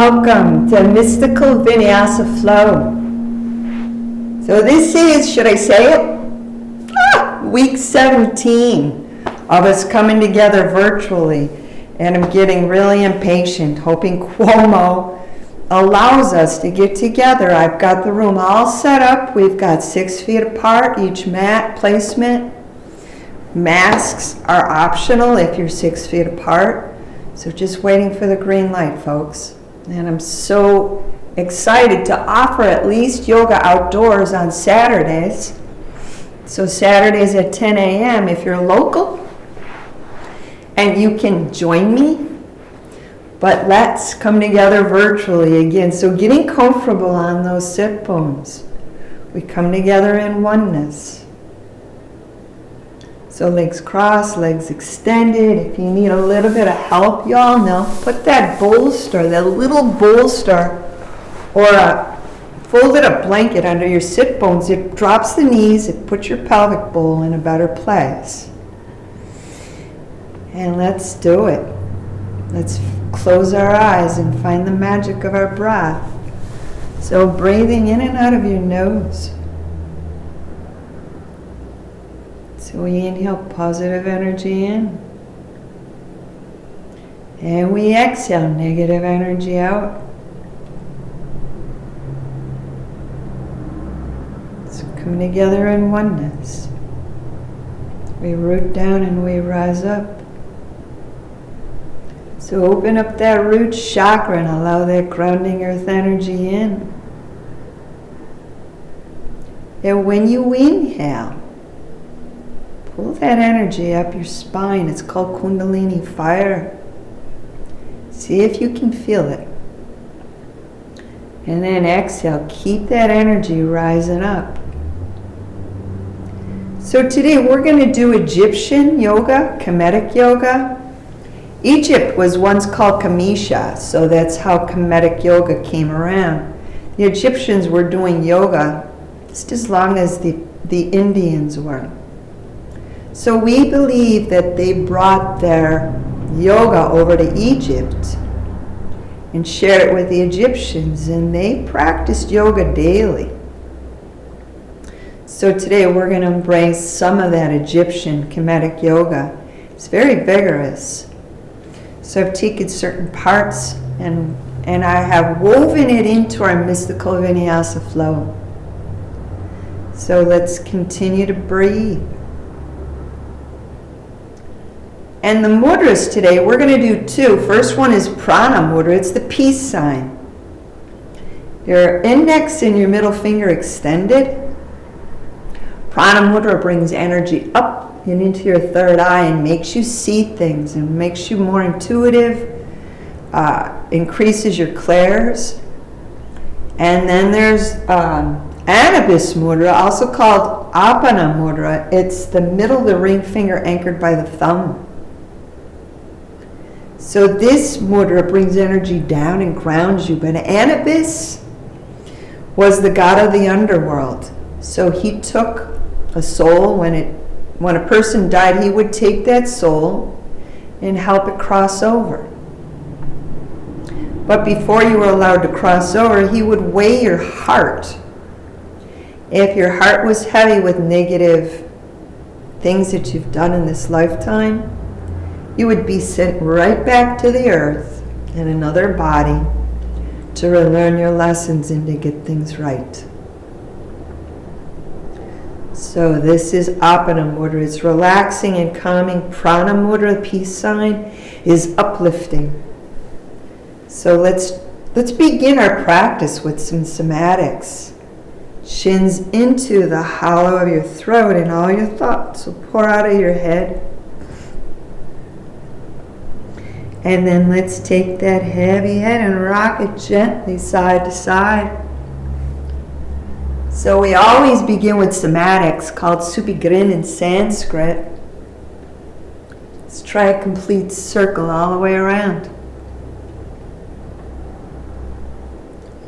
Welcome to Mystical Vinyasa Flow. So this is, should I say it? Week 17 of us coming together virtually. And I'm getting really impatient, hoping Cuomo allows us to get together. I've got the room all set up. We've got 6 feet apart, each mat placement. Masks are optional if you're 6 feet apart. So just waiting for the green light, folks. And I'm so excited to offer at least yoga outdoors on Saturdays. So Saturdays at 10 a.m. if you're local and you can join me. But let's come together virtually again. So getting comfortable on those sit bones. We come together in oneness. So legs crossed, legs extended. If you need a little bit of help, y'all know, put that bolster, that little bolster, or a folded up blanket under your sit bones. It drops the knees, it puts your pelvic bowl in a better place. And let's do it. Let's close our eyes and find the magic of our breath. So breathing in and out of your nose. So we inhale positive energy in. And we exhale negative energy out. So come together in oneness. We root down and we rise up. So open up that root chakra and allow that grounding earth energy in. And when you inhale, pull that energy up your spine. It's called Kundalini fire. See if you can feel it. And then exhale. Keep that energy rising up. So today we're going to do Egyptian yoga, Kemetic Yoga. Egypt was once called Kemetia, so that's how Kemetic Yoga came around. The Egyptians were doing yoga just as long as the Indians were. So we believe that they brought their yoga over to Egypt and shared it with the Egyptians, and they practiced yoga daily. So today we're going to embrace some of that Egyptian Kemetic Yoga. It's very vigorous. So I've taken certain parts and I have woven it into our Mystical Vinyasa Flow. So let's continue to breathe. And the mudras today, we're going to do 2. First one is Prana Mudra. It's the peace sign. Your index and your middle finger extended. Prana Mudra brings energy up and into your third eye and makes you see things and makes you more intuitive, increases your clairs. And then there's Anubis Mudra, also called Apana Mudra. It's the middle of the ring finger anchored by the thumb. So this mudra brings energy down and grounds you. But Anubis was the god of the underworld. So he took a soul. When a person died, he would take that soul and help it cross over. But before you were allowed to cross over, he would weigh your heart. If your heart was heavy with negative things that you've done in this lifetime, you would be sent right back to the earth in another body to relearn your lessons and to get things right. So this is Apana Mudra. It's relaxing and calming. Prana Mudra, the peace sign, is uplifting. So let's begin our practice with some somatics. Shins into the hollow of your throat and all your thoughts will pour out of your head. And then let's take that heavy head and rock it gently side to side. So we always begin with somatics called Supigrin in Sanskrit. Let's try a complete circle all the way around.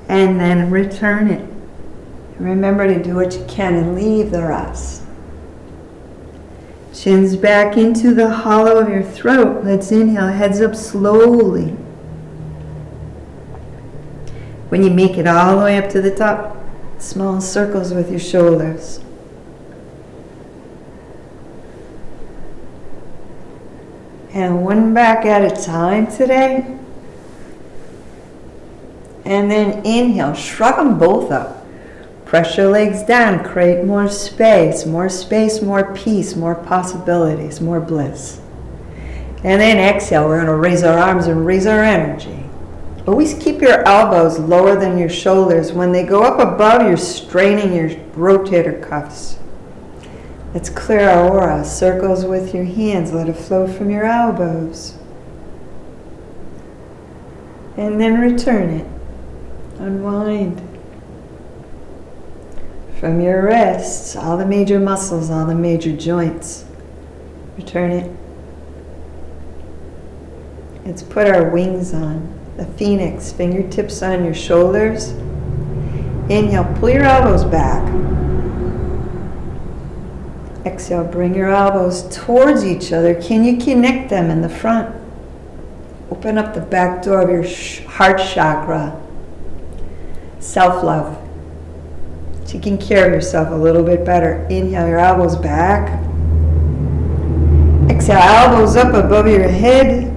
And then return it. Remember to do what you can and leave the rest. Shins back into the hollow of your throat. Let's inhale, heads up slowly. When you make it all the way up to the top, small circles with your shoulders. And one back at a time today. And then inhale, shrug them both up. Press your legs down, create more space, more peace, more possibilities, more bliss. And then exhale, we're going to raise our arms and raise our energy. Always keep your elbows lower than your shoulders. When they go up above, you're straining your rotator cuffs. Let's clear our aura. Circles with your hands. Let it flow from your elbows. And then return it. Unwind. From your wrists, all the major muscles, all the major joints. Return it. Let's put our wings on. The phoenix, fingertips on your shoulders. Inhale, pull your elbows back. Exhale, bring your elbows towards each other. Can you connect them in the front? Open up the back door of your heart chakra. Self-love. Taking care of yourself a little bit better. Inhale, your elbows back. Exhale, elbows up above your head.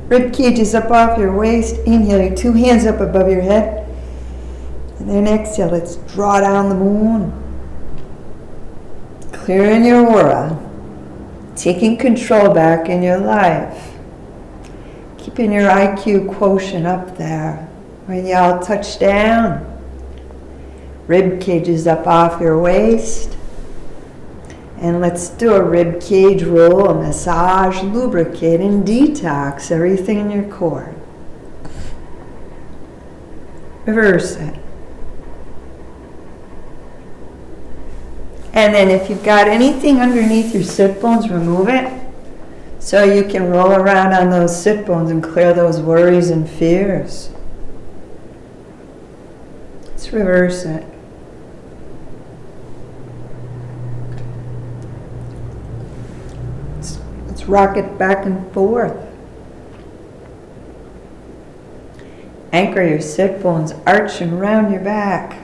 Rib cages up off your waist. Inhale, your two hands up above your head. And then exhale, let's draw down the moon. Clearing your aura. Taking control back in your life. Keeping your IQ quotient up there. When you all touch down. Rib cages up off your waist. And let's do a rib cage roll, a massage, lubricate, and detox everything in your core. Reverse it. And then if you've got anything underneath your sit bones, remove it. So you can roll around on those sit bones and clear those worries and fears. Let's reverse it. Let's rock it back and forth. Anchor your sit bones, arch and round your back.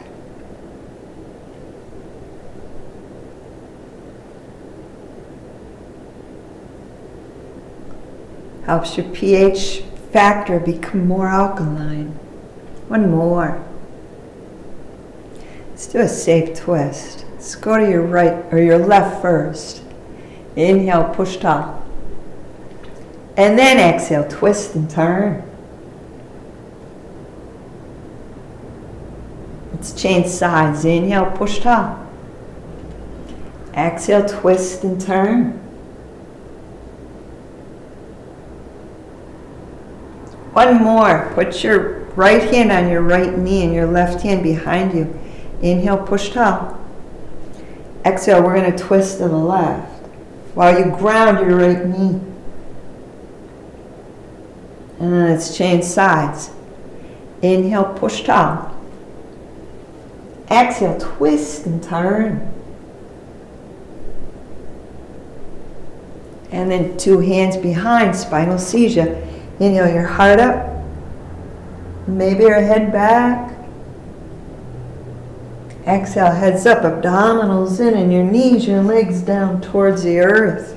Helps your pH factor become more alkaline. One more. Let's do a safe twist. Let's go to your right or your left first. Inhale, push top. And then exhale, twist and turn. Let's change sides. Inhale, push top. Exhale, twist and turn. One more. Put your right hand on your right knee and your left hand behind you. Inhale, push top. Exhale, we're going to twist to the left while you ground your right knee. And then let's change sides. Inhale, push top. Exhale, twist and turn. And then two hands behind, spinal seizure. Inhale, your heart up. Maybe your head back. Exhale, heads up, abdominals in, and your knees, your legs down towards the earth.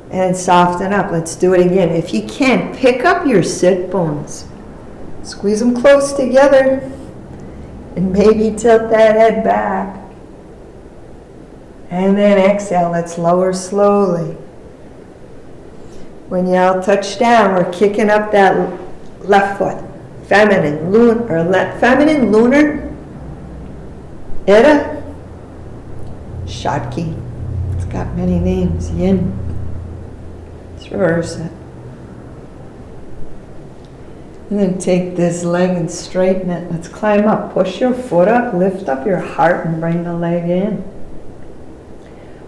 And soften up. Let's do it again. If you can, pick up your sit bones. Squeeze them close together. And maybe tilt that head back. And then exhale, let's lower slowly. When you all touch down, we're kicking up that left foot. Feminine, lunar, Ida, Shakti. It's got many names. Yin. Let's reverse it. And then take this leg and straighten it. Let's climb up. Push your foot up, lift up your heart, and bring the leg in.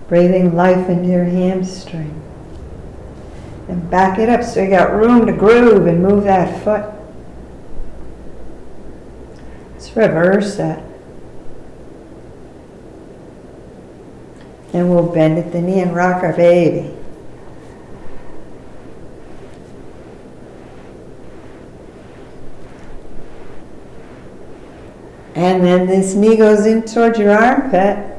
Breathing life into your hamstring. And back it up so you got room to groove and move that foot. Let's reverse that. And we'll bend at the knee and rock our baby. And then this knee goes in towards your armpit.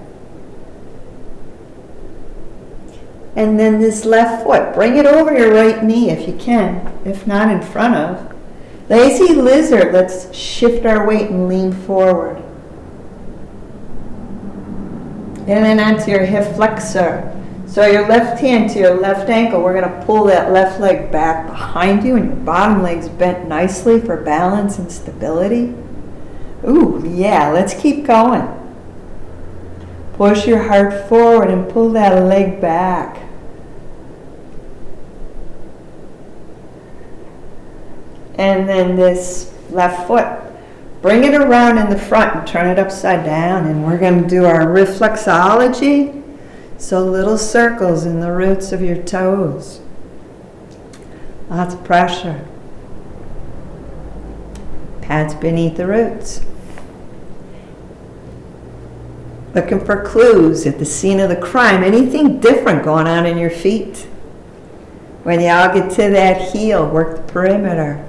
And then this left foot, bring it over your right knee if you can, if not in front of. Lazy lizard, let's shift our weight and lean forward. And then onto your hip flexor. So your left hand to your left ankle, we're going to pull that left leg back behind you and your bottom leg's bent nicely for balance and stability. Ooh, yeah, let's keep going. Push your heart forward and pull that leg back. And then this left foot, bring it around in the front and turn it upside down. And we're going to do our reflexology. So little circles in the roots of your toes. Lots of pressure. Pads beneath the roots. Looking for clues at the scene of the crime. Anything different going on in your feet? When you all get to that heel, work the perimeter.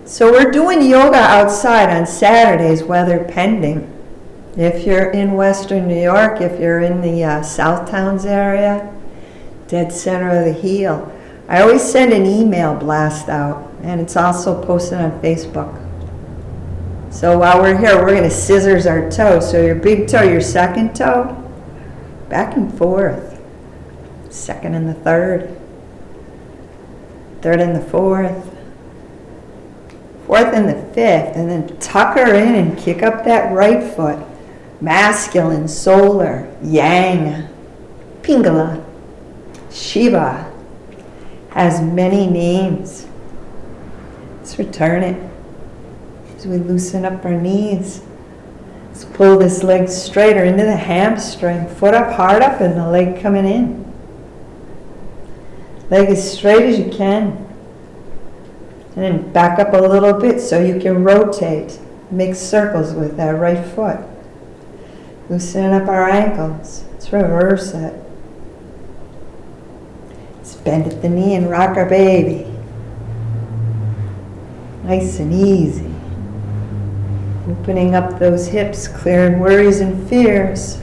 So we're doing yoga outside on Saturdays, weather pending. If you're in Western New York, if you're in the South Towns area, dead center of the heel, I always send an email blast out, and it's also posted on Facebook. So while we're here, we're going to scissors our toes. So your big toe, your second toe, back and forth. Second and the third. Third and the fourth. Fourth and the fifth. And then tuck her in and kick up that right foot. Masculine, solar, yang, Pingala, Shiva, has many names. Let's return it as we loosen up our knees. Let's pull this leg straighter into the hamstring, foot up, heart up, and the leg coming in. Leg as straight as you can. And then back up a little bit so you can rotate, make circles with that right foot. Loosening up our ankles. Let's reverse it. Let's bend at the knee and rock our baby. Nice and easy. Opening up those hips, clearing worries and fears.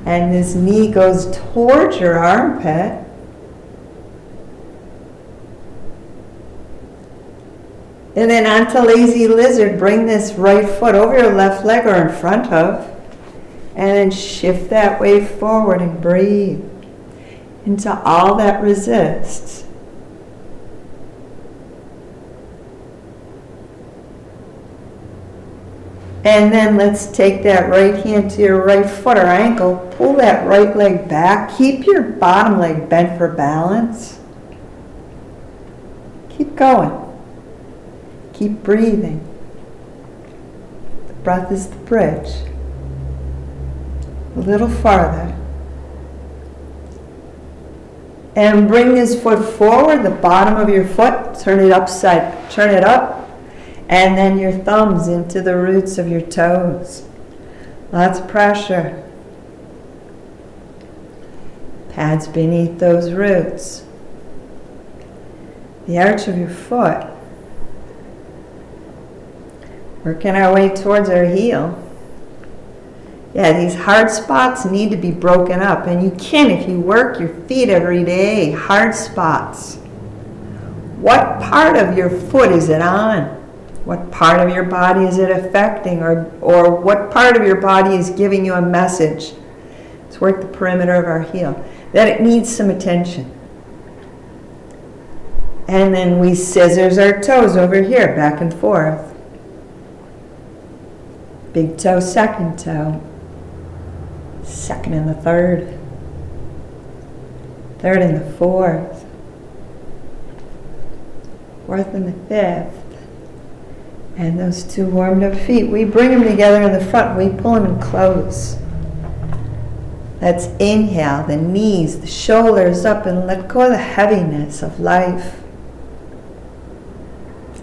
And this knee goes towards your armpit. And then onto lazy lizard, bring this right foot over your left leg or in front of. And then shift that weight forward and breathe into all that resists. And then let's take that right hand to your right foot or ankle, pull that right leg back, keep your bottom leg bent for balance. Keep going. Keep breathing. The breath is the bridge. A little farther. And bring this foot forward, the bottom of your foot, turn it up, and then your thumbs into the roots of your toes. Lots of pressure. Pads beneath those roots. The arch of your foot. Working our way towards our heel. Yeah, these hard spots need to be broken up, and you can if you work your feet every day. Hard spots. What part of your foot is it on? What part of your body is it affecting, or what part of your body is giving you a message? Let's work the perimeter of our heel. That it needs some attention. And then we scissors our toes over here, back and forth. Big toe, second toe. Second and the third. Third and the fourth. Fourth and the fifth. And those two warmed up feet, we bring them together in the front, we pull them in close. Let's inhale, the knees, the shoulders up, and let go of the heaviness of life.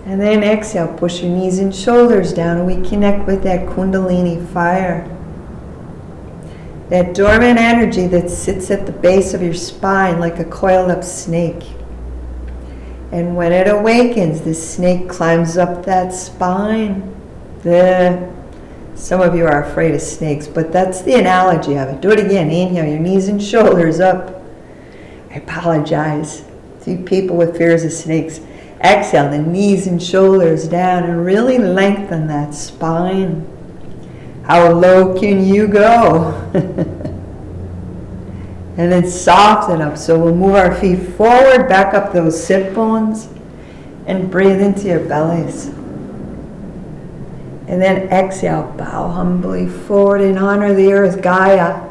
And then exhale, push your knees and shoulders down, and we connect with that Kundalini fire. That dormant energy that sits at the base of your spine like a coiled up snake. And when it awakens, the snake climbs up that spine. Some of you are afraid of snakes, but that's the analogy of it. Do it again. Inhale, your knees and shoulders up. I apologize to people with fears of snakes. Exhale, the knees and shoulders down, and really lengthen that spine. How low can you go? And then soften up. So we'll move our feet forward, back up those sit bones, and breathe into your bellies. And then exhale, bow humbly forward and honor the earth, Gaia.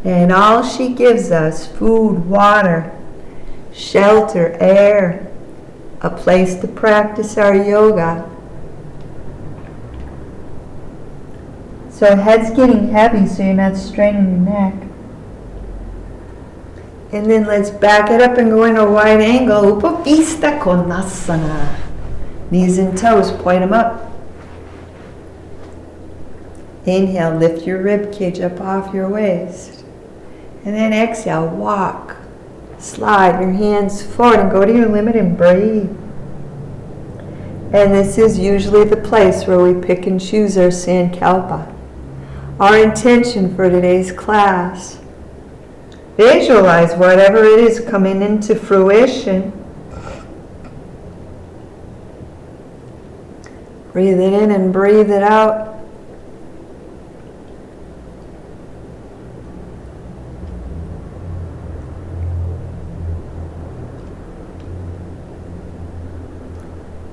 And all she gives us, food, water, shelter, air, a place to practice our yoga. So head's getting heavy so you're not straining your neck. And then let's back it up and go into a wide angle. Upavista Konasana. Knees and toes, point them up. Inhale, lift your rib cage up off your waist. And then exhale, walk. Slide your hands forward and go to your limit and breathe. And this is usually the place where we pick and choose our sankalpa. Our intention for today's class. Visualize whatever it is coming into fruition. Breathe it in and breathe it out.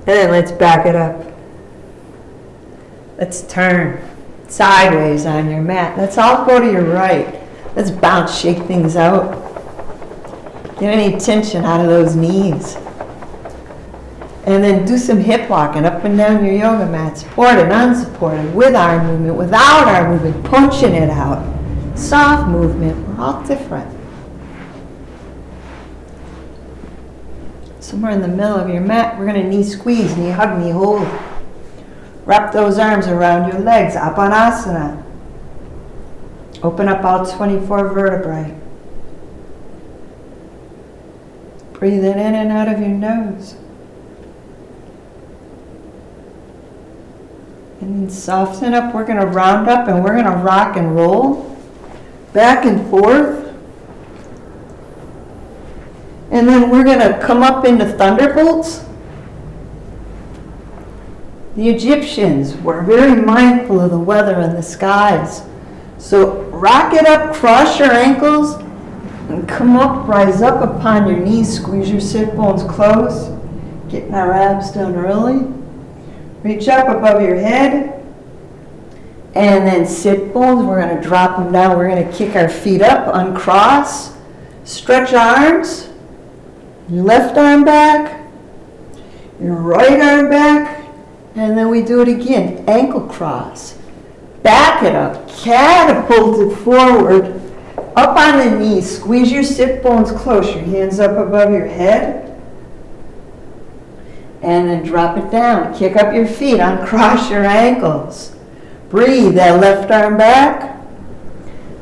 And then let's back it up. Let's turn sideways on your mat. Let's all go to your right. Let's bounce, shake things out. Get any tension out of those knees. And then do some hip walking up and down your yoga mat, supported, unsupported, with arm movement, without arm movement, punching it out. Soft movement, we're all different. Somewhere in the middle of your mat, we're going to knee squeeze, knee hug, knee hold. Wrap those arms around your legs, Apanasana. Open up all 24 vertebrae. Breathe in and out of your nose. And then soften up. We're going to round up and we're going to rock and roll. Back and forth. And then we're going to come up into thunderbolts. The Egyptians were very mindful of the weather and the skies. So rock it up, cross your ankles, and come up, rise up upon your knees, squeeze your sit bones close, getting our abs done early. Reach up above your head, and then sit bones, we're going to drop them down. We're going to kick our feet up, uncross, stretch arms. Your left arm back, your right arm back, and then we do it again. Ankle cross. Back it up. Catapult it forward. Up on the knees. Squeeze your sit bones close. Your hands up above your head. And then drop it down. Kick up your feet. Uncross your ankles. Breathe that left arm back.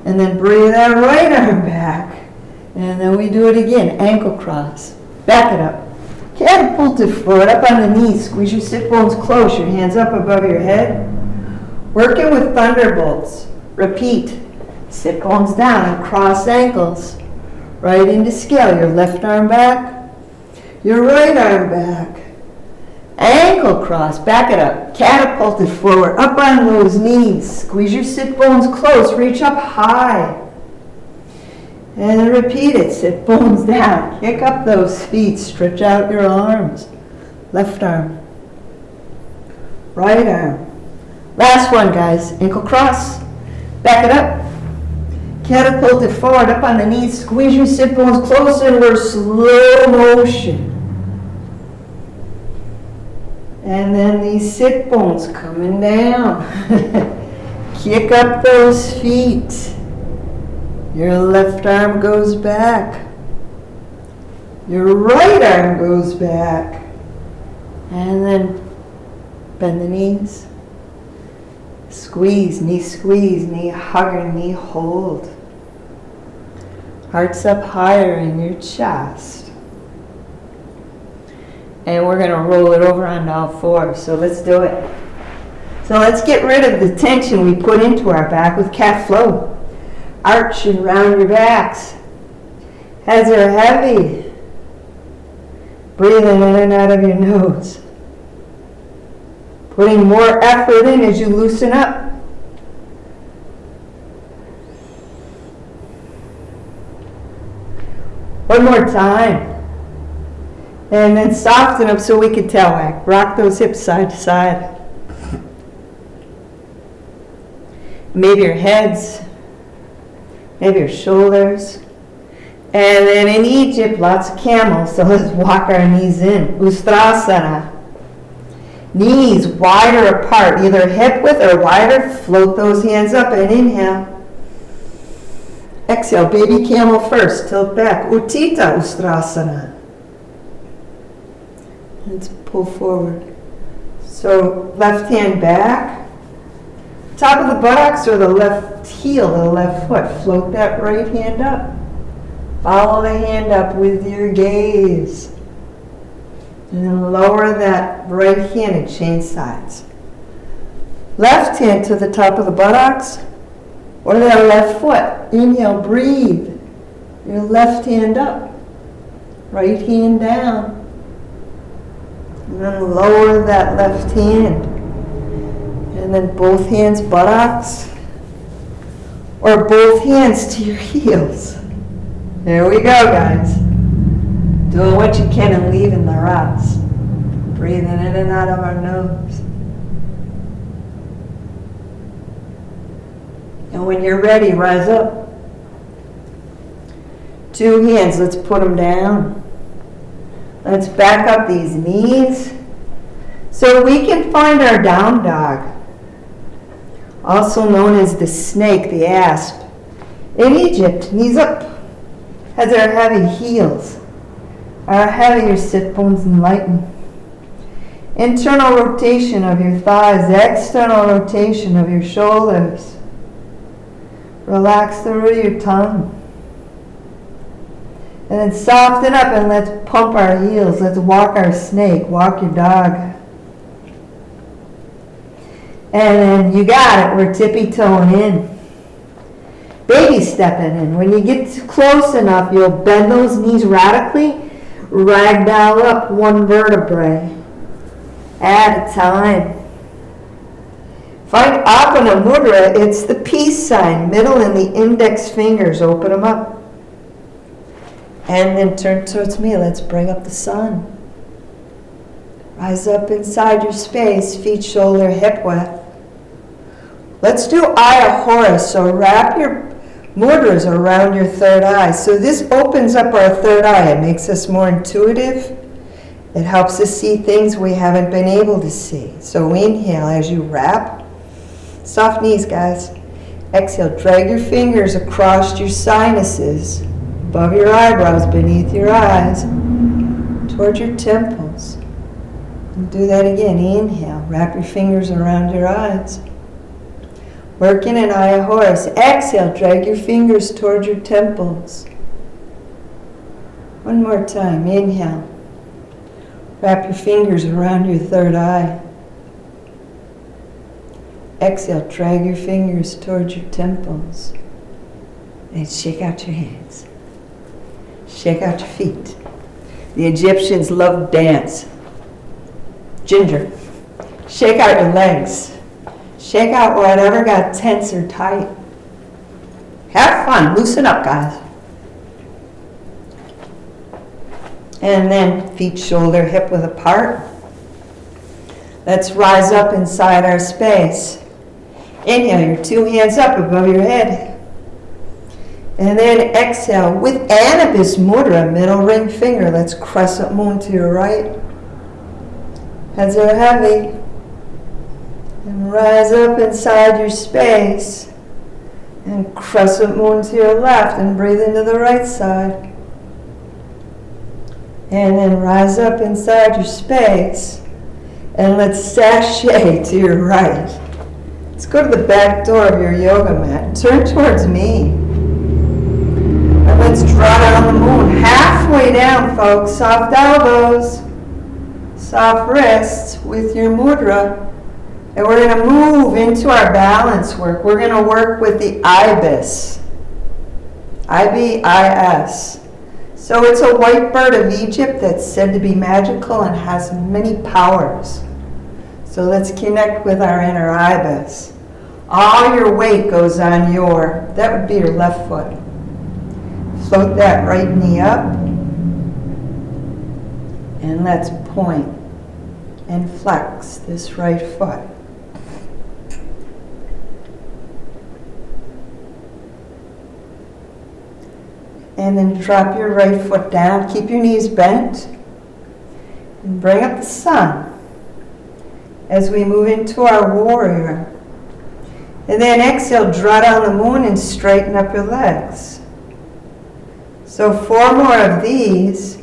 And then breathe that right arm back. And then we do it again. Ankle cross. Back it up. Catapult it forward. Up on the knees. Squeeze your sit bones close. Your hands up above your head. Working with thunderbolts. Repeat. Sit bones down and cross ankles. Right into scale. Your left arm back. Your right arm back. Ankle cross. Back it up. Catapult it forward. Up on those knees. Squeeze your sit bones close. Reach up high. And then repeat it. Sit bones down. Kick up those feet. Stretch out your arms. Left arm. Right arm. Last one, guys. Ankle cross. Back it up. Catapult it forward. Up on the knees. Squeeze your sit bones close and we're slow motion. And then these sit bones coming down. Kick up those feet. Your left arm goes back. Your right arm goes back. And then bend the knees. Squeeze, knee hug, knee hold. Hearts up higher in your chest. And we're going to roll it over onto all fours. So let's do it. So let's get rid of the tension we put into our back with cat flow. Arch and round your backs. Heads are heavy. Breathing in and out of your nose. Putting more effort in as you loosen up. One more time. And then soften up so we can tail wag. Rock those hips side to side. Maybe your heads. Maybe your shoulders. And then in Egypt, lots of camels. So let's walk our knees in. Ustrasana. Knees wider apart, either hip width or wider. Float those hands up and inhale. Exhale, baby camel first. Tilt back. Uttita Ustrasana. Let's pull forward. So left hand back. Top of the buttocks or the left heel of the left foot. Float that right hand up. Follow the hand up with your gaze. And then lower that right hand and change sides. Left hand to the top of the buttocks or that left foot. Inhale, breathe. Your left hand up. Right hand down. And then lower that left hand. And then both hands buttocks. Or both hands to your heels. There we go, guys. Doing what you can and leaving the rest. Breathing in and out of our nose. And when you're ready, rise up. Two hands, let's put them down. Let's back up these knees so we can find our down dog, also known as the snake, the asp. In Egypt, knees up, heads are heavy, heels are heavy, your sit bones enlighten. Internal rotation of your thighs, external rotation of your shoulders. Relax the root of your tongue. And then soften up and let's pump our heels. Let's walk our snake, walk your dog. And then you got it, we're tippy-toeing in. Baby stepping in. When you get close enough, you'll bend those knees radically, ragdoll up one vertebrae at a time. Find Anubis Mudra, it's the peace sign, middle and the index fingers, open them up. And then turn towards me. Let's bring up the sun. Rise up inside your space, feet, shoulder, hip width. Let's do Eye of Horus. So wrap your mudras around your third eye. So this opens up our third eye. It makes us more intuitive. It helps us see things we haven't been able to see. So inhale as you wrap. Soft knees, guys. Exhale, drag your fingers across your sinuses. Above your eyebrows, beneath your eyes, towards your temples. And do that again. Inhale, wrap your fingers around your eyes. Working an Eye of Horus. Exhale, drag your fingers towards your temples. One more time. Inhale. Wrap your fingers around your third eye. Exhale, drag your fingers towards your temples. And shake out your hands. Shake out your feet. The Egyptians loved dance. Ginger. Shake out your legs. Shake out whatever got tense or tight. Have fun. Loosen up, guys. And then feet, shoulder, hip width apart. Let's rise up inside our space. Inhale, your two hands up above your head. And then exhale with Anubis Mudra, middle ring finger. Let's crescent moon to your right. Heads are heavy. And rise up inside your space. And crescent moon to your left and breathe into the right side. And then rise up inside your space. And let's sashay to your right. Let's go to the back door of your yoga mat. Turn towards me. And let's draw down the moon. Halfway down, folks. Soft elbows. Soft wrists with your mudra. And we're going to move into our balance work. We're going to work with the ibis. I-B-I-S. So it's a white bird of Egypt that's said to be magical and has many powers. So let's connect with our inner ibis. All your weight goes on that would be your left foot. Float that right knee up. And let's point and flex this right foot. And then drop your right foot down. Keep your knees bent. And bring up the sun as we move into our warrior. And then exhale, draw down the moon and straighten up your legs. So 4 more of these.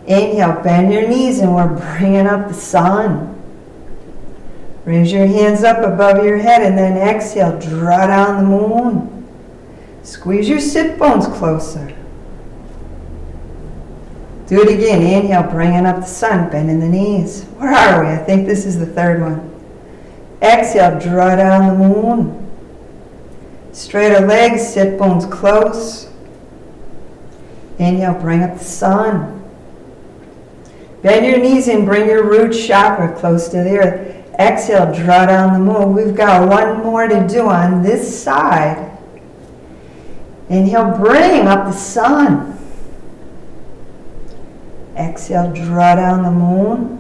Inhale, bend your knees and we're bringing up the sun. Raise your hands up above your head and then exhale, draw down the moon. Squeeze your sit bones closer. Do it again. Inhale, bringing up the sun, bending the knees. Where are we? I think this is the 3rd one. Exhale, draw down the moon. Straighter legs, sit bones close. Inhale, bring up the sun. Bend your knees and bring your root chakra close to the earth. Exhale, draw down the moon. We've got 1 more to do on this side. Inhale, bring up the sun. Exhale, draw down the moon.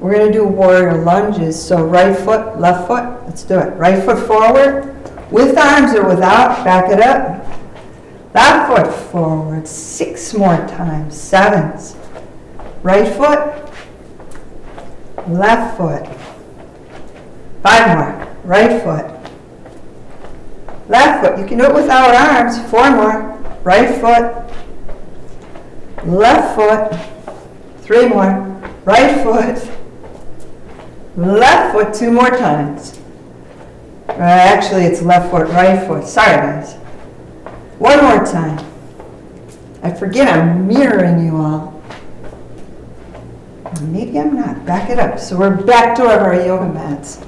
We're going to do warrior lunges. So right foot, left foot. Let's do it. Right foot forward. With arms or without. Back it up. Left foot forward. 6 more times. 7s. Right foot. Left foot. 5 more. Right foot. Left foot. You can do it without arms. 4 more. Right foot. Left foot. 3 more. Right foot. Left foot 2 more times. Actually, it's left foot, right foot. Sorry, guys. 1 more time. I forget I'm mirroring you all. Maybe I'm not. Back it up. So we're back to our yoga mats.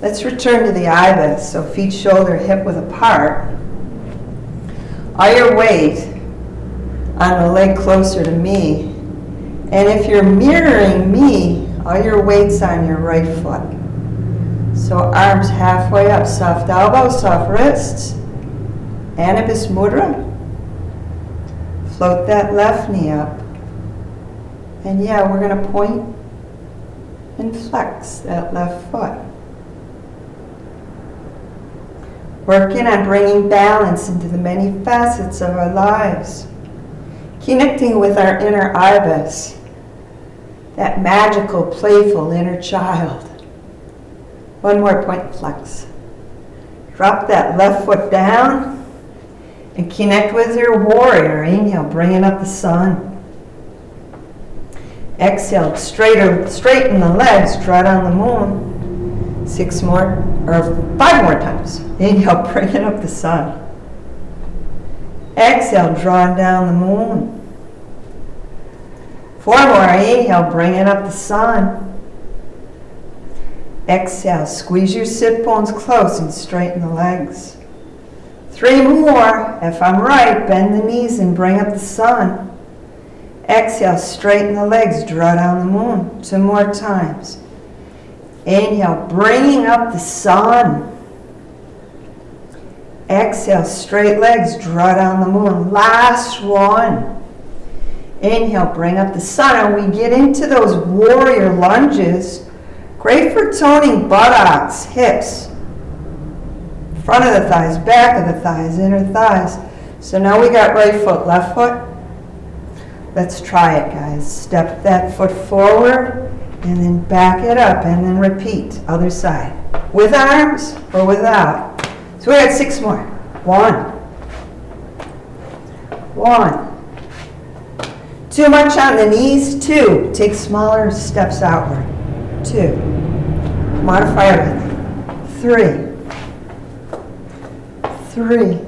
Let's return to the ibis. So feet shoulder hip width apart. All your weight on the leg closer to me. And if you're mirroring me, all your weight's on your right foot. So arms halfway up, soft elbows, soft wrists. Anubis Mudra. Float that left knee up. And yeah, we're going to point and flex that left foot. Working on bringing balance into the many facets of our lives. Connecting with our inner ibis, that magical, playful inner child. 1 more point, flex. Drop that left foot down and connect with your warrior. Inhale, bringing up the sun. Exhale, straighten the legs, draw down the moon. 6 more, or 5 more times. Inhale, bringing up the sun. Exhale, drawing down the moon. 4 more, inhale, bringing up the sun. Exhale, squeeze your sit bones close and straighten the legs. 3 more, if I'm right, bend the knees and bring up the sun. Exhale, straighten the legs, draw down the moon. 2 more times. Inhale, bringing up the sun. Exhale, straight legs, draw down the moon. Last one. Inhale, bring up the sun, and we get into those warrior lunges. Great for toning buttocks, hips, front of the thighs, back of the thighs, inner thighs. So now we got right foot, left foot. Let's try it, guys. Step that foot forward, and then back it up, and then repeat. Other side. With arms or without. So we got 6 more. 1. Too much on the knees. 2. Take smaller steps outward. 2. Modify everything. 3.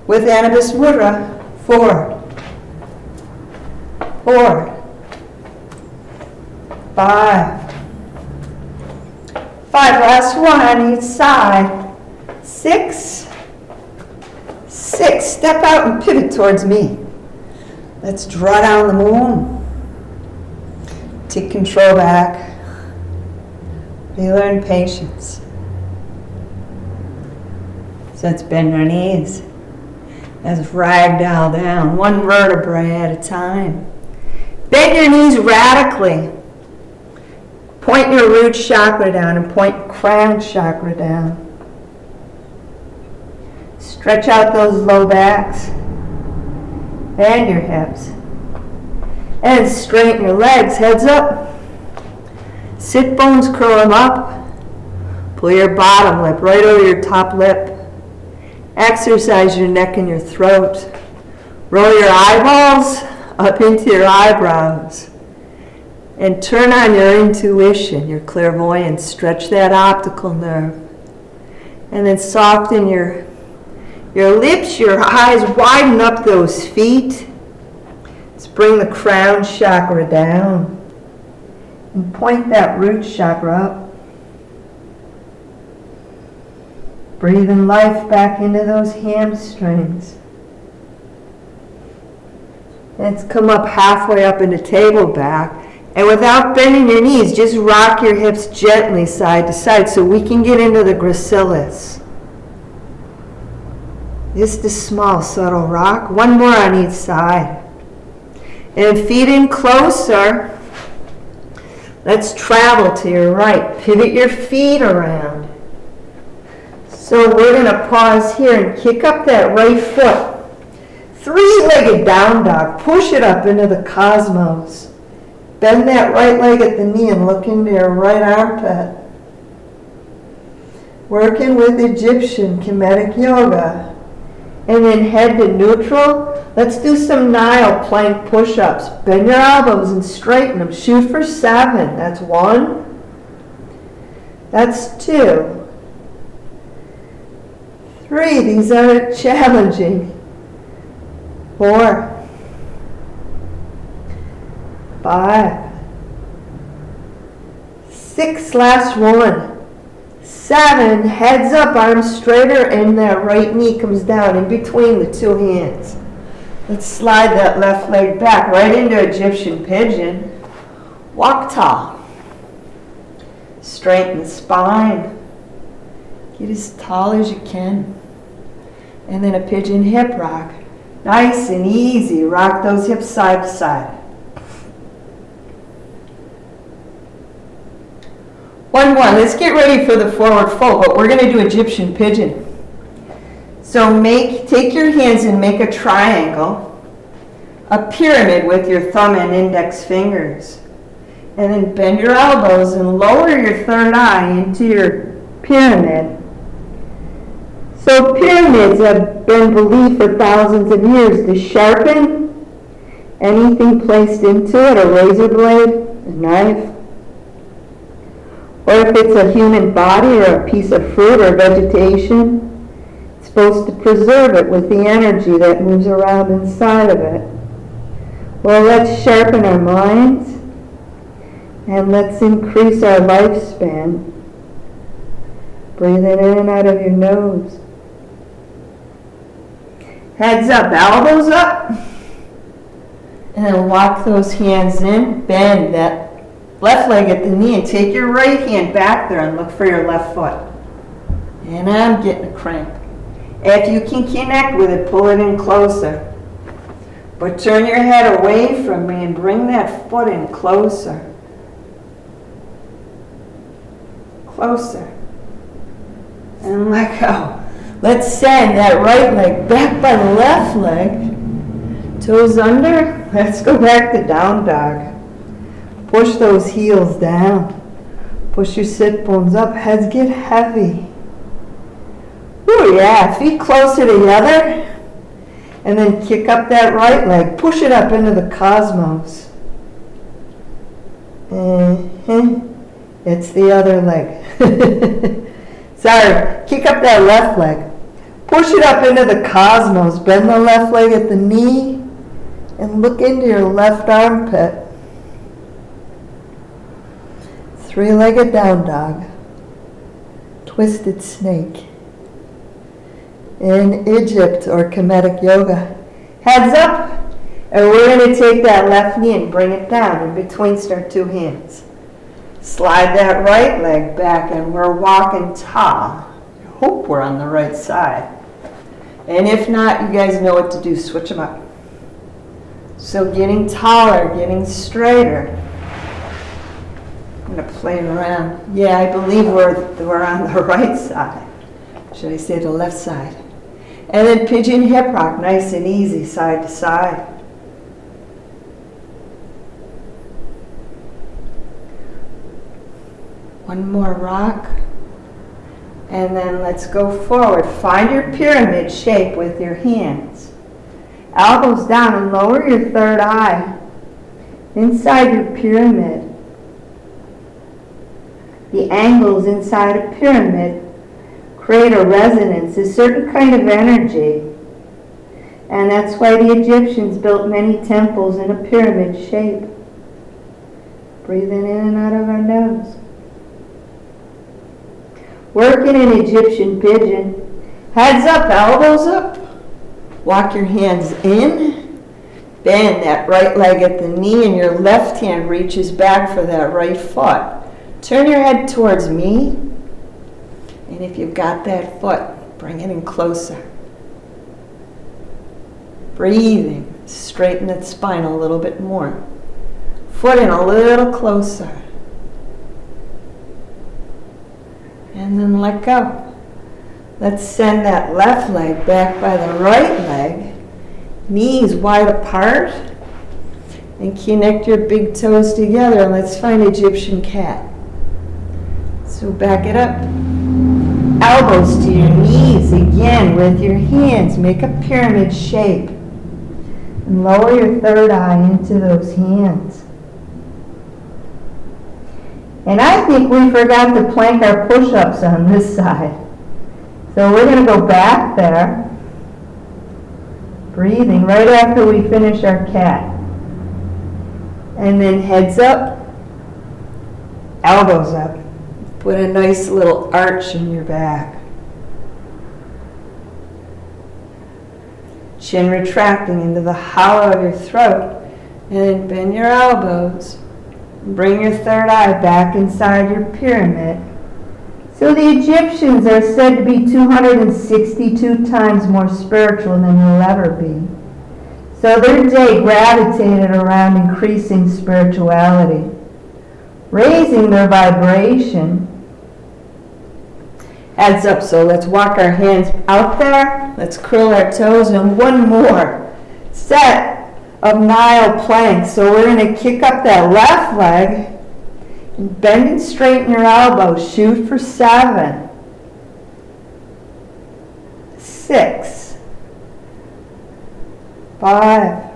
With Anubis Mudra. 4. 5. 5, last one on each side. 6. 6, step out and pivot towards me. Let's draw down the moon. Take control back. We learn patience. So let's bend our knees. Let's ragdoll down, one vertebrae at a time. Bend your knees radically. Point your root chakra down and point your crown chakra down. Stretch out those low backs. Bend your hips. And straighten your legs, heads up. Sit bones, curl them up. Pull your bottom lip right over your top lip. Exercise your neck and your throat. Roll your eyeballs up into your eyebrows. And turn on your intuition, your clairvoyance. Stretch that optical nerve. And then soften your lips, your eyes. Widen up those feet. Let's bring the crown chakra down. And point that root chakra up. Breathing life back into those hamstrings. Let's come up halfway up into table back. And without bending your knees, just rock your hips gently side to side so we can get into the gracilis. Just a small, subtle rock. One more on each side. And feet in closer. Let's travel to your right. Pivot your feet around. So we're going to pause here and kick up that right foot. Three-legged down dog. Push it up into the cosmos. Bend that right leg at the knee and look into your right armpit. Working with Egyptian Kemetic Yoga. And then head to neutral. Let's do some Nile plank push-ups. Bend your elbows and straighten them. Shoot for 7. That's 1. That's 2. 3. These are challenging. 4. 5. 6. Last one. 7. Heads up, arms straighter, and that right knee comes down in between the two hands. Let's slide that left leg back right into Egyptian pigeon. Walk tall. Straighten the spine. Get as tall as you can. And then a pigeon hip rock. Nice and easy. Rock those hips side to side. One more. Let's get ready for the forward fold, but we're going to do Egyptian pigeon. So take your hands and make a triangle, a pyramid with your thumb and index fingers. And then bend your elbows and lower your third eye into your pyramid. So pyramids have been believed for thousands of years to sharpen anything placed into it, a razor blade, a knife, or if it's a human body or a piece of fruit or vegetation, it's supposed to preserve it with the energy that moves around inside of it. Well, let's sharpen our minds and let's increase our lifespan. Breathing in and out of your nose. Heads up, elbows up. And then lock those hands in. Bend that left leg at the knee and take your right hand back there and look for your left foot. And I'm getting a cramp. If you can connect with it, pull it in closer. But turn your head away from me and bring that foot in closer. Closer. And let go. Let's send that right leg back by the left leg. Toes under. Let's go back to down dog. Push those heels down. Push your sit bones up. Heads get heavy. Ooh, yeah. Feet closer together. And then kick up that right leg. Push it up into the cosmos. It's the other leg. Sorry. Kick up that left leg. Push it up into the cosmos. Bend the left leg at the knee. And look into your left armpit. Three-legged down dog. Twisted snake. In Egypt or Kemetic Yoga. Heads up. And we're going to take that left knee and bring it down in between our two hands. Slide that right leg back and we're walking tall. I hope we're on the right side. And if not, you guys know what to do. Switch them up. So getting taller, getting straighter. I'm going to play around. Yeah, I believe we're on the right side. Should I say the left side? And then pigeon hip rock, nice and easy, side to side. One more rock. And then let's go forward. Find your pyramid shape with your hands. Elbows down and lower your third eye inside your pyramid. The angles inside a pyramid create a resonance, a certain kind of energy. And that's why the Egyptians built many temples in a pyramid shape. Breathing in and out of our nose. Working in Egyptian pigeon. Heads up, elbows up. Walk your hands in. Bend that right leg at the knee and your left hand reaches back for that right foot. Turn your head towards me. And if you've got that foot, bring it in closer. Breathing. Straighten that spine a little bit more. Foot in a little closer. And then let go. Let's send that left leg back by the right leg. Knees wide apart. And connect your big toes together. And let's find Egyptian cat. So back it up. Elbows to your knees again with your hands. Make a pyramid shape. And lower your third eye into those hands. And I think we forgot to plank our push-ups on this side. So we're going to go back there. Breathing right after we finish our cat. And then heads up. Elbows up. Put a nice little arch in your back. Chin retracting into the hollow of your throat. And then bend your elbows. Bring your third eye back inside your pyramid. So the Egyptians are said to be 262 times more spiritual than you'll ever be. So their day gravitated around increasing spirituality, raising their vibration. Heads up, so let's walk our hands out there. Let's curl our toes and one more set of Nile planks. So we're going to kick up that left leg and bend and straighten your elbows. Shoot for 7, 6, 5,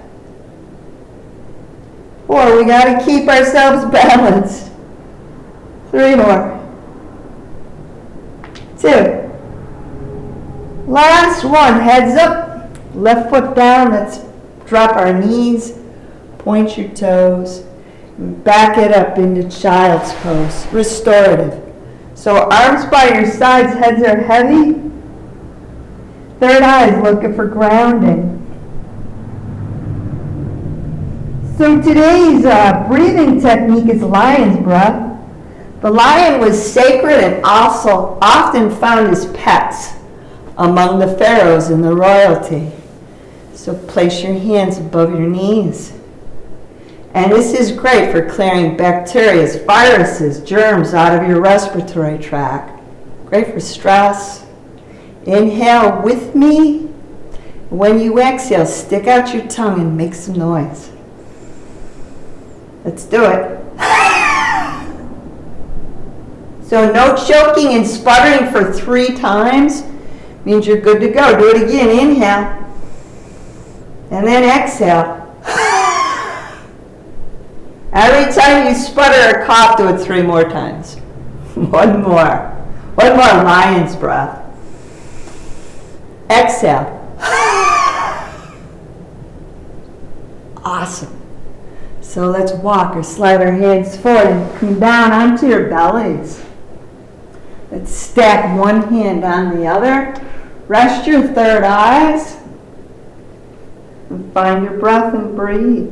4. We got to keep ourselves balanced. 3 more. 2. Last one. Heads up. Left foot down. Let's drop our knees. Point your toes. And back it up into child's pose. Restorative. So arms by your sides. Heads are heavy. Third eye is looking for grounding. So today's breathing technique is lion's breath. The lion was sacred and also often found as pets among the pharaohs and the royalty. So place your hands above your knees. And this is great for clearing bacteria, viruses, germs out of your respiratory tract. Great for stress. Inhale with me. When you exhale, stick out your tongue and make some noise. Let's do it. So no choking and sputtering for 3 times means you're good to go. Do it again. Inhale. And then exhale. Every time you sputter or cough, do it 3 more times. One more. One more lion's breath. Exhale. Awesome. So let's walk or slide our hands forward and come down onto your bellies. Let's stack one hand on the other. Rest your third eyes. And find your breath and breathe.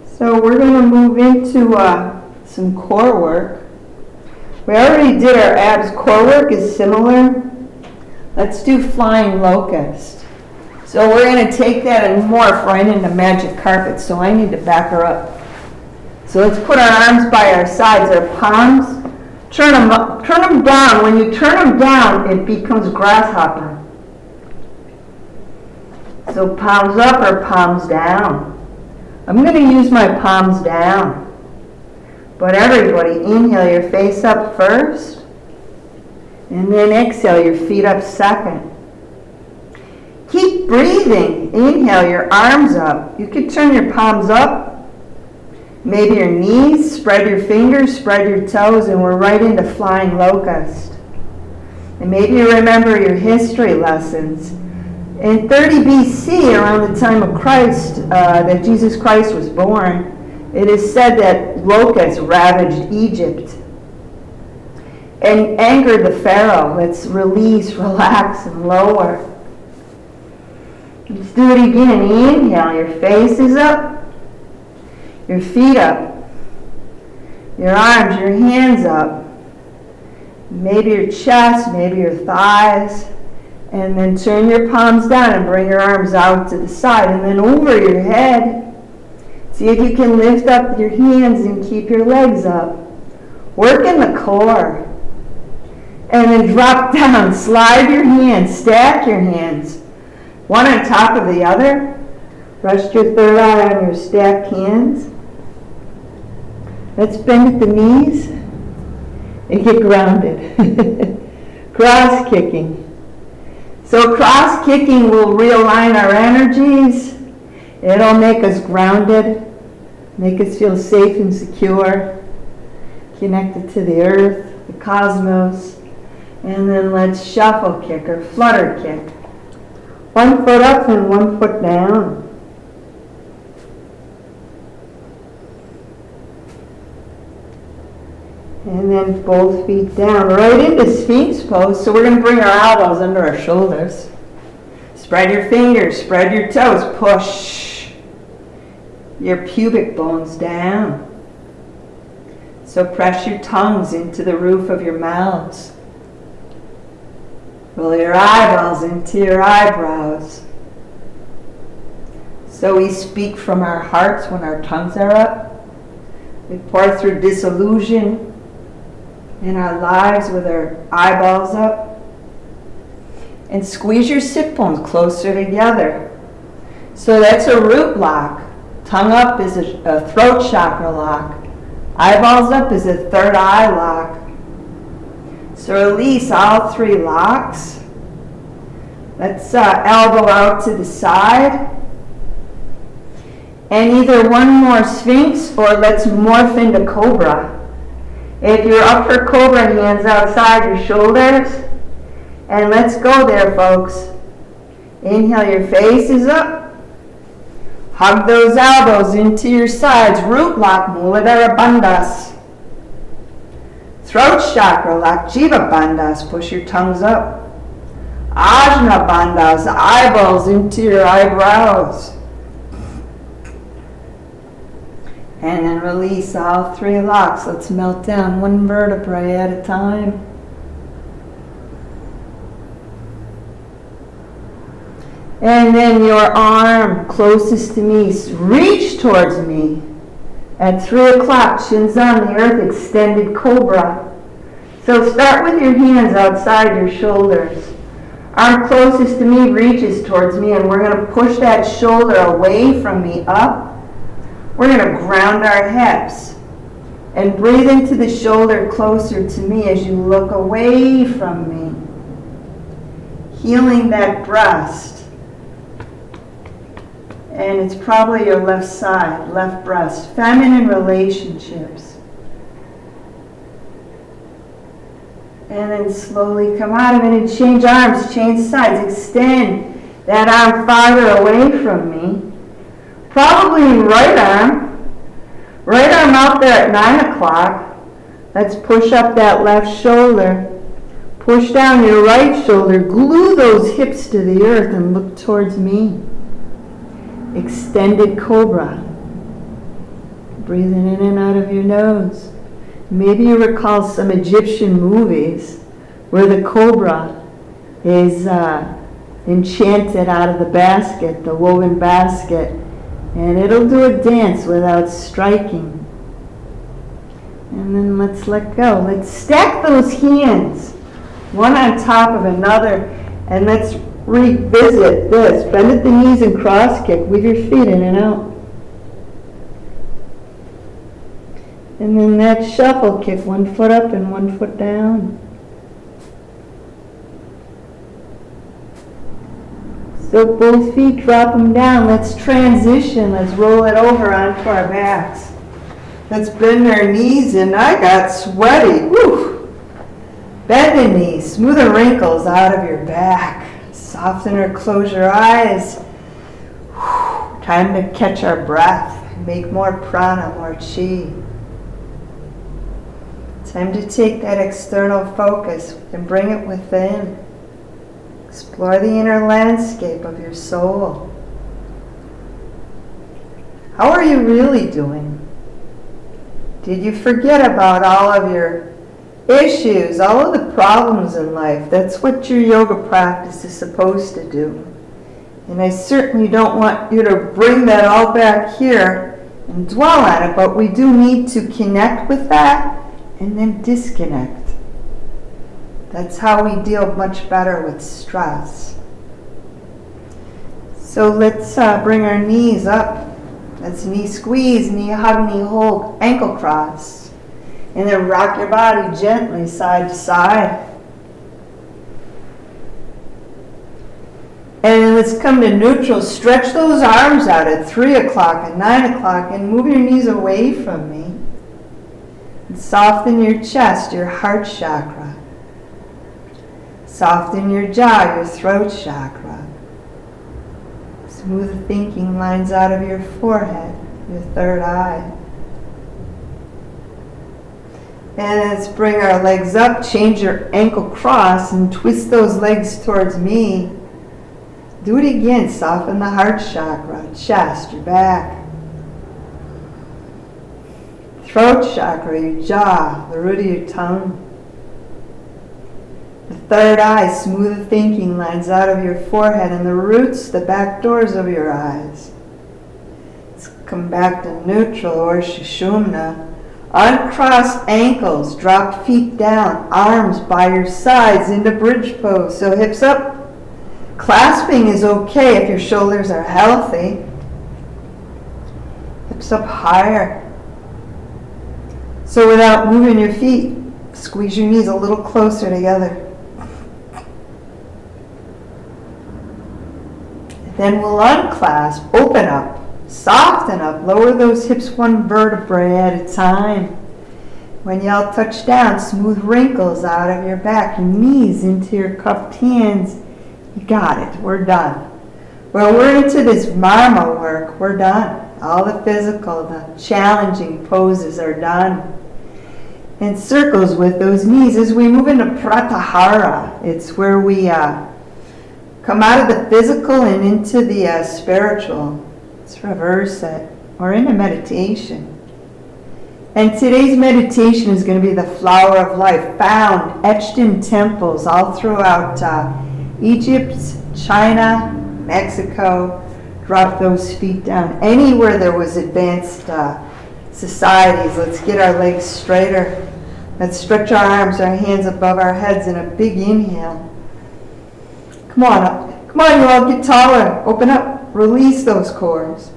So we're going to move into some core work. We already did our abs. Core work is similar. Let's do flying locust. So we're going to take that and morph right into magic carpet. So I need to back her up. So let's put our arms by our sides, our palms. Turn them up, turn them down. When you turn them down, it becomes grasshopper. So palms up or palms down. I'm going to use my palms down. But everybody, inhale your face up first. And then exhale your feet up second. Keep breathing. Inhale your arms up. You can turn your palms up. Maybe your knees. Spread your fingers, spread your toes, and we're right into flying locust. And maybe you remember your history lessons. In 30 BC, around the time of Christ, that Jesus Christ was born, it is said that locusts ravaged Egypt and angered the pharaoh. Let's release, relax, and lower. Let's do it again. Inhale, your face is up, your feet up, your arms, your hands up, maybe your chest, maybe your thighs. And then turn your palms down and bring your arms out to the side. And then over your head, see if you can lift up your hands and keep your legs up. Work in the core. And then drop down. Slide your hands. Stack your hands. One on top of the other. Rest your third eye on your stacked hands. Let's bend at the knees and get grounded. Cross kicking. So cross kicking will realign our energies. It'll make us grounded, make us feel safe and secure, connected to the earth, the cosmos. And then let's shuffle kick or flutter kick. 1 foot up and 1 foot down. And then both feet down, right into Sphinx pose. So we're going to bring our elbows under our shoulders. Spread your fingers, spread your toes, push your pubic bones down. So press your tongues into the roof of your mouths. Roll your eyeballs into your eyebrows. So we speak from our hearts when our tongues are up. We pour through disillusion in our lives with our eyeballs up. And squeeze your sit bones closer together. So that's a root lock. Tongue up is a throat chakra lock. Eyeballs up is a third eye lock. So release all 3 locks. Let's elbow out to the side. And either one more Sphinx or let's morph into Cobra. If you're up for Cobra, hands outside your shoulders. And let's go there, folks. Inhale, your face is up. Hug those elbows into your sides. Root lock, Muladhara Bandhas. Throat chakra lock, Jiva Bandhas. Push your tongues up. Ajna Bandhas, eyeballs into your eyebrows. And then release all 3 locks. Let's melt down 1 vertebrae at a time. And then your arm closest to me, reach towards me. At 3 o'clock, shins on the earth, extended cobra. So start with your hands outside your shoulders. Arm closest to me reaches towards me, and we're going to push that shoulder away from me up. We're going to ground our hips and breathe into the shoulder closer to me as you look away from me. Healing that breast. And it's probably your left side, left breast. Feminine relationships. And then slowly come out of it and change arms, change sides, extend that arm farther away from me. Probably right arm. Right arm out there at 9 o'clock. Let's push up that left shoulder. Push down your right shoulder. Glue those hips to the earth and look towards me. Extended cobra. Breathing in and out of your nose. Maybe you recall some Egyptian movies where the cobra is enchanted out of the basket, the woven basket, and it'll do a dance without striking. And then let's let go. Let's stack those hands, one on top of another, and let's revisit this. Bend at the knees and cross kick with your feet in and out. And then that shuffle kick, one foot up and one foot down. So both feet, drop them down. Let's transition. Let's roll it over onto our backs. Let's bend our knees, and I got sweaty. Woo! Bend the knees. Smooth the wrinkles out of your back. Soften or close your eyes. Whew. Time to catch our breath. Make more prana, more chi. Time to take that external focus and bring it within. Explore the inner landscape of your soul. How are you really doing? Did you forget about all of your issues, all of the problems in life? That's what your yoga practice is supposed to do. And I certainly don't want you to bring that all back here and dwell on it, but we do need to connect with that and then disconnect. That's how we deal much better with stress. So let's bring our knees up. Let's knee squeeze, knee hug, knee hold, ankle cross. And then rock your body gently side to side. And then let's come to neutral. Stretch those arms out at 3 o'clock and 9 o'clock and move your knees away from me. And soften your chest, your heart chakra. Soften your jaw, your throat chakra. Smooth the thinking lines out of your forehead, your third eye. And let's bring our legs up, change your ankle cross and twist those legs towards me. Do it again, soften the heart chakra, chest, your back. Throat chakra, your jaw, the root of your tongue. The third eye, smooth the thinking lines out of your forehead and the roots, the back doors of your eyes. Let's come back to neutral or Sushumna. Uncross ankles, drop feet down, arms by your sides into bridge pose. So hips up. Clasping is okay if your shoulders are healthy. Hips up higher. So without moving your feet, squeeze your knees a little closer together. Then we'll unclasp, open up, soften up, lower those hips one vertebrae at a time. When you all touch down, smooth wrinkles out of your back, your knees into your cupped hands. You got it, we're done. Well, we're into this marma work, we're done. All the physical, the challenging poses are done. And circles with those knees as we move into pratyahara. It's where we come out of the physical and into the spiritual. Let's reverse it. We're in a meditation. And today's meditation is going to be the flower of life, found, etched in temples all throughout Egypt, China, Mexico. Drop those feet down. Anywhere there was advanced societies, let's get our legs straighter. Let's stretch our arms, our hands above our heads in a big inhale. Come on up. Come on, you all, get taller. Open up. Release those cords.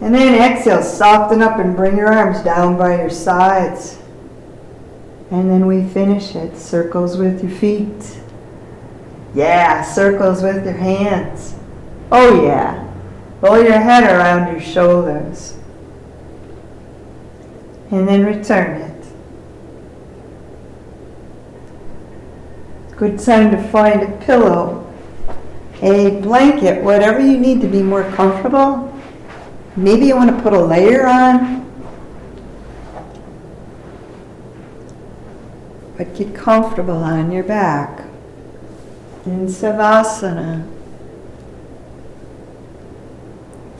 And then exhale, soften up and bring your arms down by your sides. And then we finish it. Circles with your feet. Yeah, circles with your hands. Oh yeah. Roll your head around your shoulders. And then return it. Good time to find a pillow. a blanket, whatever you need to be more comfortable. Maybe you want to put a layer on. But get comfortable on your back. In Savasana.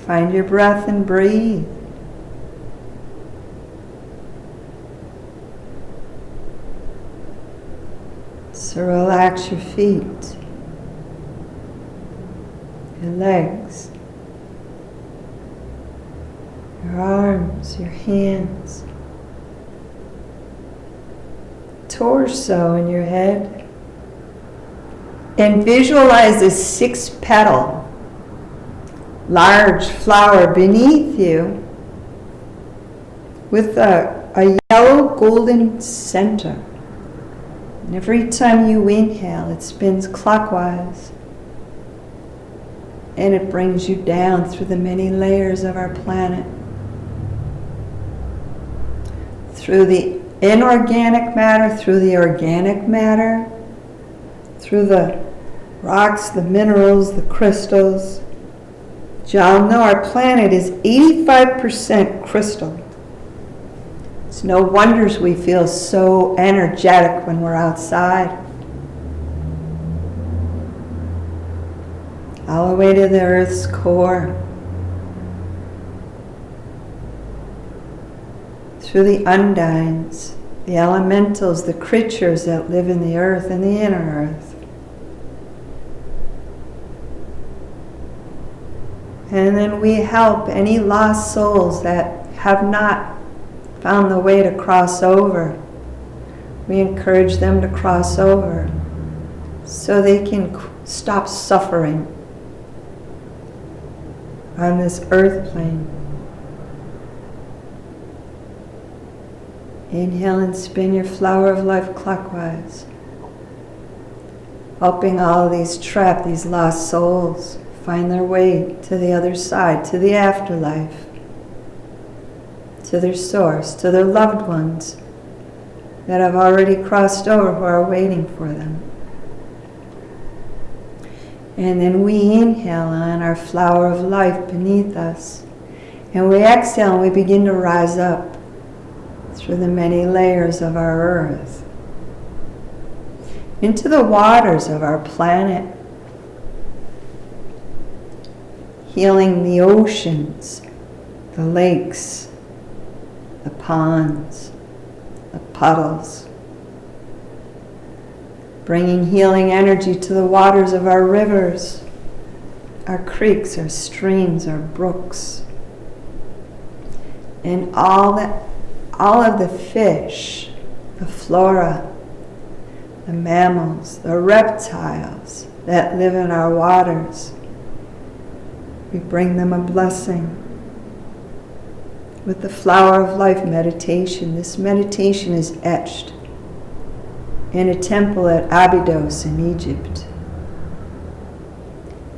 Find your breath and breathe. So relax your feet, your legs, your arms, your hands, torso and your head. And visualize a 6-petal large flower beneath you with a yellow golden center. And every time you inhale, it spins clockwise. And it brings you down through the many layers of our planet. Through the inorganic matter, through the organic matter, through the rocks, the minerals, the crystals. Y'all know our planet is 85% crystal. It's no wonders we feel so energetic when we're outside. All the way to the earth's core. Through the undines, the elementals, the creatures that live in the earth and the inner earth. And then we help any lost souls that have not found the way to cross over. We encourage them to cross over so they can stop suffering on this earth plane. Inhale and spin your flower of life clockwise, helping all these trapped, these lost souls find their way to the other side, to the afterlife, to their source, to their loved ones that have already crossed over who are waiting for them. And then we inhale on our flower of life beneath us. And we exhale and we begin to rise up through the many layers of our earth into the waters of our planet, healing the oceans, the lakes, the ponds, the puddles, bringing healing energy to the waters of our rivers, our creeks, our streams, our brooks, and all of the fish, the flora, the mammals, the reptiles that live in our waters. We bring them a blessing. With the flower of life meditation, this meditation is etched in a temple at Abydos in Egypt.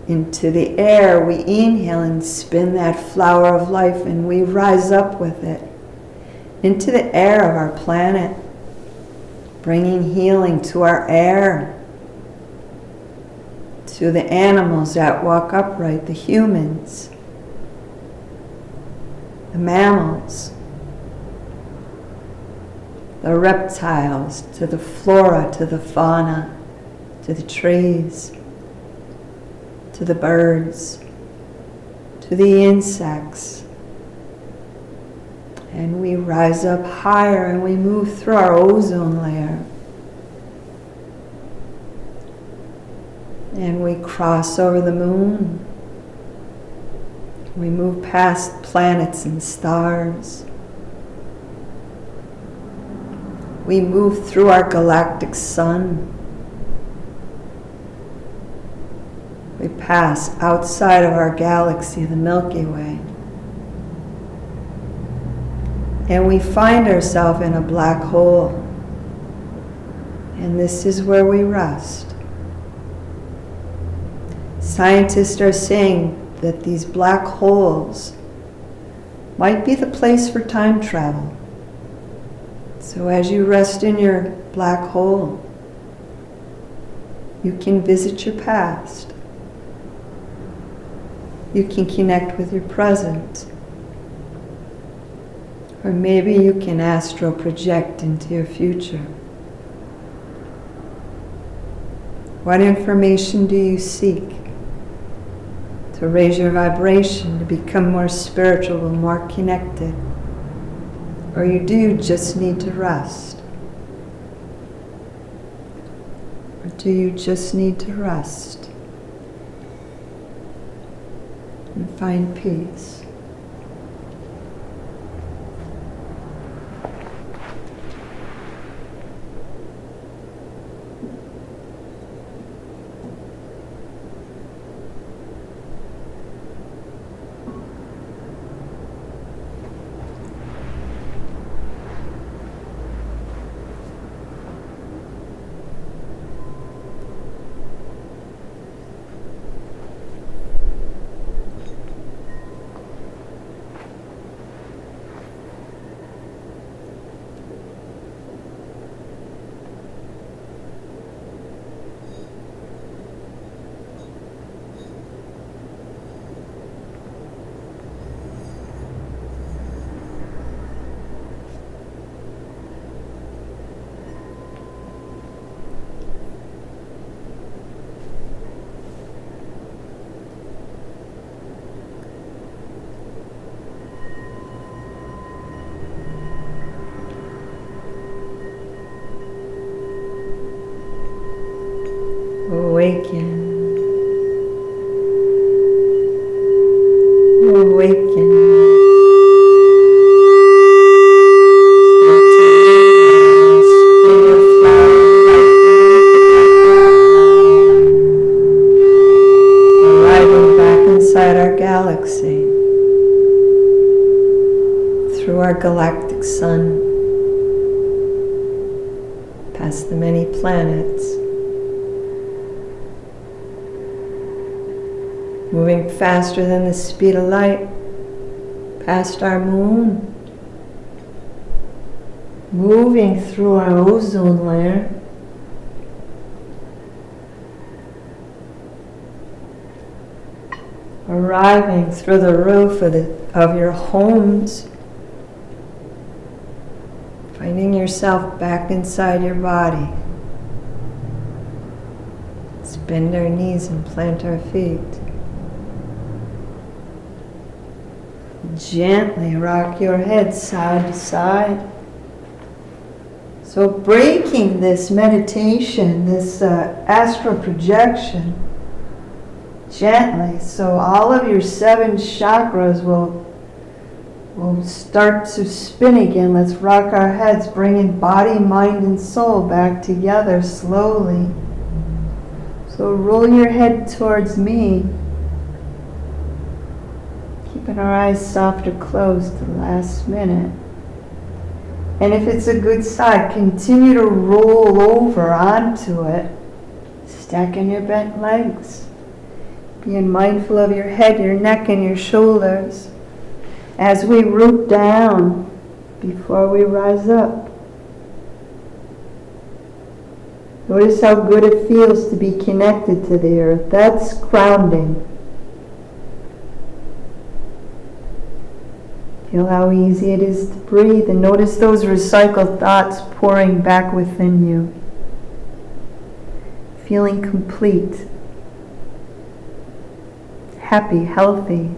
Into the air, we inhale and spin that flower of life, and we rise up with it into the air of our planet, bringing healing to our air, to the animals that walk upright, the humans, the mammals, the reptiles, to the flora, to the fauna, to the trees, to the birds, to the insects. And we rise up higher and we move through our ozone layer. And we cross over the moon. We move past planets and stars. We move through our galactic sun. We pass outside of our galaxy, the Milky Way. And we find ourselves in a black hole. And this is where we rest. Scientists are saying that these black holes might be the place for time travel. So as you rest in your black hole, you can visit your past you can connect with your present. Or maybe you can astral project into your future. What information do you seek to raise your vibration, to become more spiritual and more connected? Or do you just need to rest? Or do you just need to rest and find peace? Awaken. Awaken. Arriving back inside our galaxy through our galactic sun, past the many planets, moving faster than the speed of light, past our moon, moving through our ozone layer, arriving through the roof of your homes, finding yourself back inside your body. Let's bend our knees and plant our feet. Gently rock your head side to side. So breaking this meditation, this astral projection, gently, so all of your 7 chakras will start to spin again. Let's rock our heads, bringing body, mind, and soul back together slowly. So roll your head towards me. Keeping our eyes soft or closed to the last minute. And if it's a good side, continue to roll over onto it, stacking your bent legs. Being mindful of your head, your neck, and your shoulders as we root down before we rise up. Notice how good it feels to be connected to the earth. That's grounding. Feel how easy it is to breathe, and notice those recycled thoughts pouring back within you. Feeling complete, happy, healthy,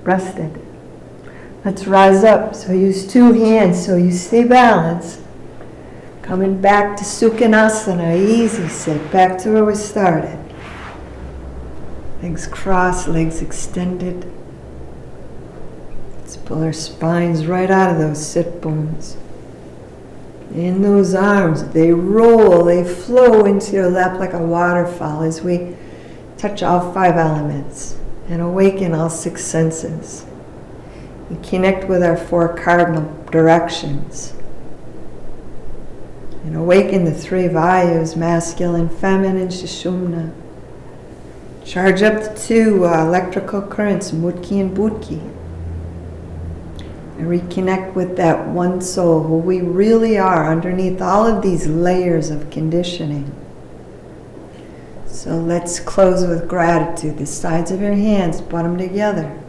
rested. Let's rise up. So use 2 hands so you stay balanced. Coming back to Sukhanasana, easy sit, back to where we started. Legs crossed, legs extended. Let's pull our spines right out of those sit bones. In those arms, they roll, they flow into your lap like a waterfall as we touch all 5 elements and awaken all 6 senses. We connect with our 4 cardinal directions and awaken the 3 vayus, masculine, feminine, Sushumna. Charge up the 2 electrical currents, Mudki and Budki. And reconnect with that one soul, who we really are underneath all of these layers of conditioning. So let's close with gratitude. The sides of your hands, put them together.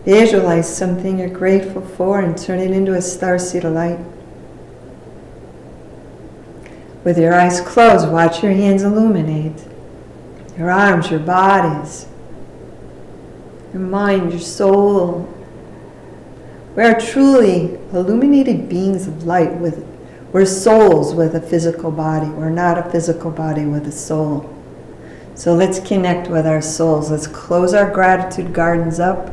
Visualize something you're grateful for and turn it into a starseed of light. With your eyes closed, watch your hands illuminate. Your arms, your bodies, your mind, your soul. We are truly illuminated beings of light. We're souls with a physical body. We're not a physical body with a soul. So let's connect with our souls. Let's close our gratitude gardens up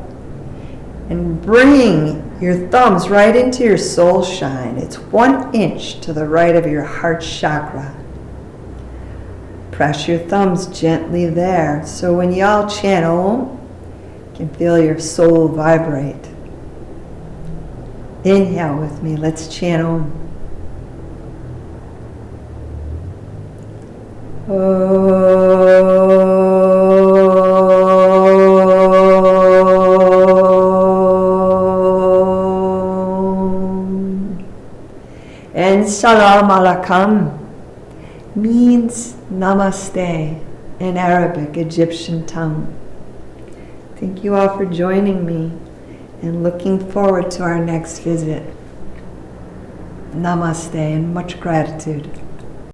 and bring your thumbs right into your soul shine. It's 1 inch to the right of your heart chakra. Press your thumbs gently there. So when y'all chant Om, you can feel your soul vibrate. Inhale with me. Let's chant Om. And Salam Alaikum means Namaste in Arabic, Egyptian tongue. Thank you all for joining me and looking forward to our next visit. Namaste and much gratitude.